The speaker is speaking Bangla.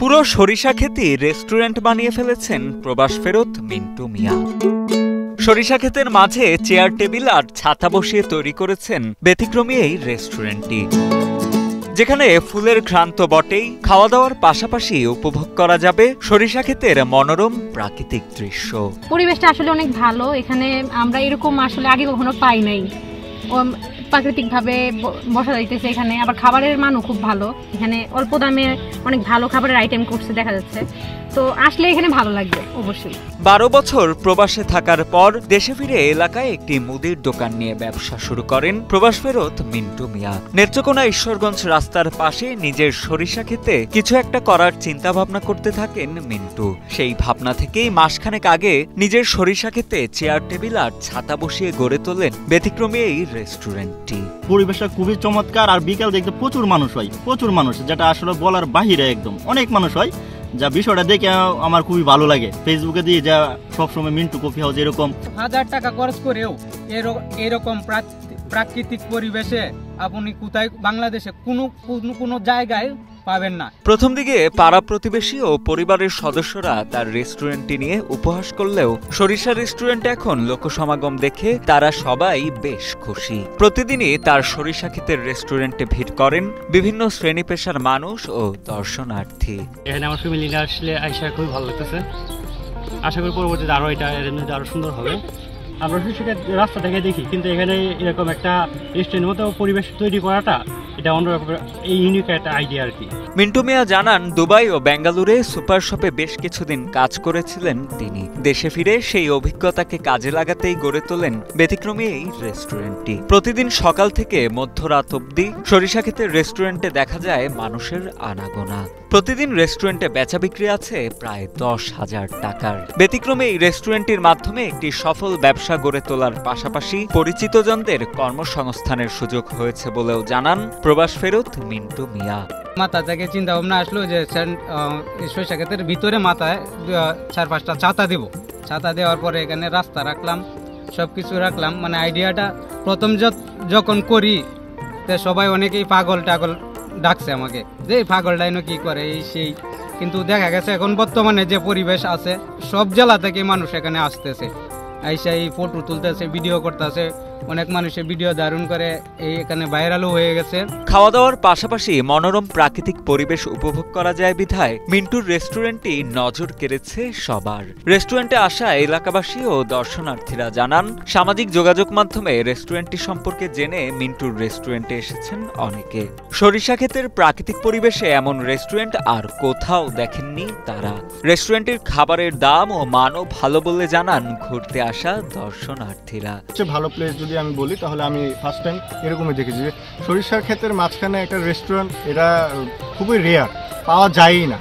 পুরো সরিষা ক্ষেতই রেস্টুরেন্ট বানিয়ে ফেলেছেন প্রবাস ফেরত মিন্টু মিয়া। সরিষা ক্ষেতের মাঝে চেয়ার টেবিল আর ছাতা বসিয়ে তৈরি করেছেন ব্যতিক্রমী এই রেস্টুরেন্টটি, যেখানে ফুলের ঘ্রাণ তো বটেই, খাওয়া দাওয়ার পাশাপাশি উপভোগ করা যাবে সরিষা ক্ষেতের মনোরম প্রাকৃতিক দৃশ্য। পরিবেশটা আসলে অনেক ভালো। এখানে আমরা এরকম আসলে আগে কখনো পাই নাই। প্রাকৃতিক ভাবে বসা যাইতেছে এখানে, আবার খাবারের মানও খুব ভালো। এখানে অল্প দামে অনেক ভালো খাবারের আইটেম করছে দেখা যাচ্ছে, তো আসলে এখানে ভালো লাগবে অবশ্যই। 12 বছর প্রবাসে থাকার পর দেশে ফিরে এলাকায় একটি মুদির দোকান নিয়ে ব্যবসা শুরু করেন প্রবাস ফেরত মিন্টু মিয়া। নেত্রকোনা ঈশ্বরগঞ্জ রাস্তার পাশে নিজের সরিষা ক্ষেতে কিছু একটা করার চিন্তা ভাবনা করতে থাকেন মিন্টু। সেই ভাবনা থেকেই মাসখানেক আগে নিজের সরিষা ক্ষেতে চেয়ার টেবিল আর ছাতা বসিয়ে গড়ে তোলেন ব্যতিক্রমী এই রেস্টুরেন্টটি। পরিবেশটা খুবই চমৎকার, আর বিকেল দেখতে প্রচুর মানুষ হয়, প্রচুর মানুষ, যেটা আসলে বলার বাহিরে, একদম অনেক মানুষ হয়। যা বিষয়টা দেখে আমার খুবই ভালো লাগে। ফেসবুকে দিয়ে যা সবসময় মিন্টু কফি হাউস এরকম 1000 টাকা খরচ করেও এরকম প্রাকৃতিক পরিবেশে আপনি কোথায় বাংলাদেশে কোনো জায়গায় পাবেন না। প্রথম দিকে পাড়া প্রতিবেশী ও পরিবারের সদস্যরা তার রেস্টুরেন্টটি নিয়ে উপহাস করলেও সরিষা রেস্টুরেন্ট এখন লোকসমাগম দেখে তারা সবাই বেশ খুশি। প্রতিদিনই তার সরিষা ক্ষেতের রেস্টুরেন্টে ভিড় করেন বিভিন্ন শ্রেণী পেশার মানুষ ও দর্শনার্থী। এখানে আমার ফ্যামিলি নিয়ে আসলে আইসা খুবই ভালো লাগতেছে। আশা করি পরবর্তীতে আরো আরো সুন্দর হবে। আমরা সরিষা রাস্তা থেকে দেখি, কিন্তু এখানে এরকম একটা রেস্টুরেন্টের মতো পরিবেশ তৈরি করাটা এটা অন্যরকম, এই ইউনিক একটা আইডিয়া আর কি। মিন্টু মিয়া জানান, দুবাই ও বেঙ্গালুরে সুপার শপে বেশ কিছুদিন কাজ করেছিলেন তিনি। দেশে ফিরে সেই অভিজ্ঞতাকে কাজে লাগাতেই গড়ে তোলেন ব্যতিক্রমী এই রেস্টুরেন্টটি। প্রতিদিন সকাল থেকে মধ্যরাত অবধি সরিষা ক্ষেতের রেস্টুরেন্টে দেখা যায় মানুষের আনাগোনা। প্রতিদিন রেস্টুরেন্টে বেচা বিক্রি আছে প্রায় 10,000 টাকার। ব্যতিক্রমী এই রেস্টুরেন্টের মাধ্যমে একটি সফল ব্যবসা গড়ে তোলার পাশাপাশি পরিচিতজনদের কর্মসংস্থানের সুযোগ হয়েছে বলেও জানান প্রবাস ফেরত মিন্টু মিয়া। মাথা থেকে চিন্তা ভাবনা আসলো যে সরিষা ক্ষেতের ভিতরে মাথায় 4-5টা ছাতা দেব। ছাতা দেওয়ার পরে এখানে রাস্তা রাখলাম, সবকিছু রাখলাম। মানে আইডিয়াটা প্রথম যখন করি তো সবাই অনেকেই পাগল টাগল ডাকছে আমাকে, যে পাগল ডাইনো কি করে এই সেই। কিন্তু দেখা গেছে এখন বর্তমানে যে পরিবেশ আছে, সব জেলা থেকে মানুষ এখানে আসতেছে, আইসা এই ফটো তুলতেছে, ভিডিও করতেছে। অনেক মানুষের ভিডিও দারুণ করে এই এখানে ভাইরালও হয়ে গেছে। খাওয়া দাওয়ার পাশাপাশি মনোরম প্রাকৃতিক পরিবেশ উপভোগ করা যায় বিধায় মিন্টুর রেস্টুরেন্টটি নজর কেড়েছে সবার। রেস্টুরেন্টে আসা এলাকাবাসী ও দর্শনার্থীরা জানান, সামাজিক যোগাযোগ মাধ্যমে রেস্টুরেন্টটি সম্পর্কে জেনে মিন্টুর রেস্টুরেন্টে এসেছেন অনেকে। সরিষা ক্ষেতের প্রাকৃতিক পরিবেশে এমন রেস্টুরেন্ট আর কোথাও দেখেননি তারা। রেস্টুরেন্টের খাবারের দাম ও মানও ভালো বলে জানান ঘুরতে আসা দর্শনার্থীরা। ভালো প্লেস যদি আমি বলি তাহলে আমি ফার্স্ট টাইম এরকমই দেখেছি যে সরিষার ক্ষেতের মাঝখানে একটা রেস্টুরেন্ট, এটা খুবই রেয়ার, পাওয়া যায়ই না।